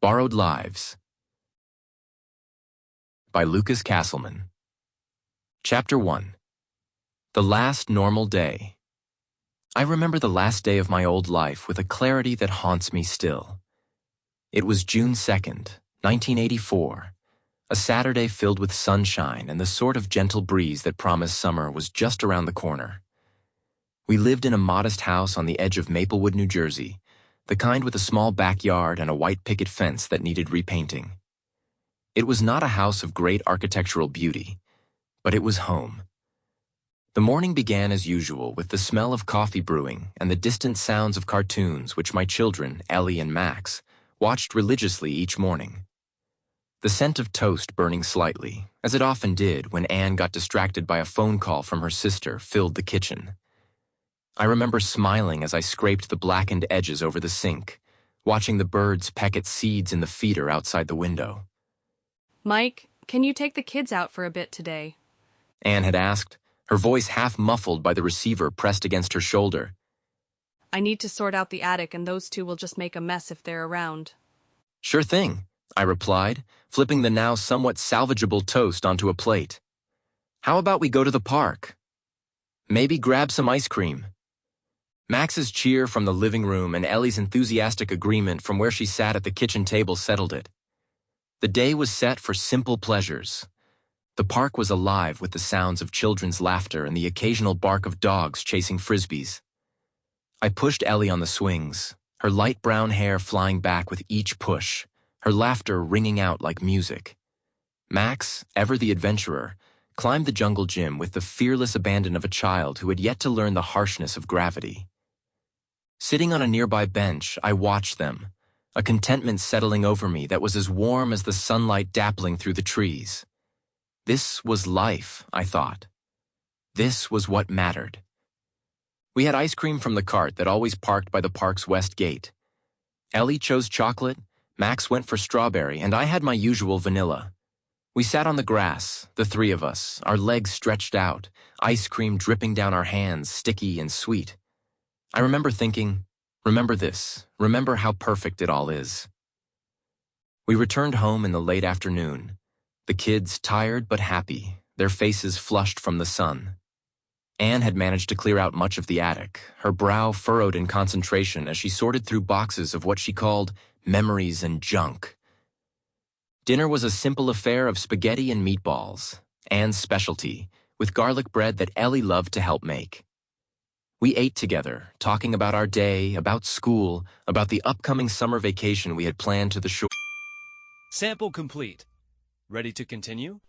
Borrowed Lives by Lucas Castleman. Chapter 1. The Last Normal Day. I remember the last day of my old life with a clarity that haunts me still. It was June 2nd, 1984, a Saturday filled with sunshine and the sort of gentle breeze that promised summer was just around the corner. We lived in a modest house on the edge of Maplewood, New Jersey, the kind with a small backyard and a white picket fence that needed repainting. It was not a house of great architectural beauty, but it was home. The morning began as usual with the smell of coffee brewing and the distant sounds of cartoons which my children, Ellie and Max, watched religiously each morning. The scent of toast burning slightly, as it often did when Anne got distracted by a phone call from her sister, filled the kitchen. I remember smiling as I scraped the blackened edges over the sink, watching the birds peck at seeds in the feeder outside the window. "Mike, can you take the kids out for a bit today?" Anne had asked, her voice half muffled by the receiver pressed against her shoulder. "I need to sort out the attic and those two will just make a mess if they're around." "Sure thing," I replied, flipping the now somewhat salvageable toast onto a plate. "How about we go to the park? Maybe grab some ice cream." Max's cheer from the living room and Ellie's enthusiastic agreement from where she sat at the kitchen table settled it. The day was set for simple pleasures. The park was alive with the sounds of children's laughter and the occasional bark of dogs chasing frisbees. I pushed Ellie on the swings, her light brown hair flying back with each push, her laughter ringing out like music. Max, ever the adventurer, climbed the jungle gym with the fearless abandon of a child who had yet to learn the harshness of gravity. Sitting on a nearby bench, I watched them, a contentment settling over me that was as warm as the sunlight dappling through the trees. This was life, I thought. This was what mattered. We had ice cream from the cart that always parked by the park's west gate. Ellie chose chocolate, Max went for strawberry, and I had my usual vanilla. We sat on the grass, the three of us, our legs stretched out, ice cream dripping down our hands, sticky and sweet. I remember thinking, remember this, remember how perfect it all is. We returned home in the late afternoon, the kids tired but happy, their faces flushed from the sun. Anne had managed to clear out much of the attic, her brow furrowed in concentration as she sorted through boxes of what she called memories and junk. Dinner was a simple affair of spaghetti and meatballs, Anne's specialty, with garlic bread that Ellie loved to help make. We ate together, talking about our day, about school, about the upcoming summer vacation we had planned to the shore. Sample complete. Ready to continue?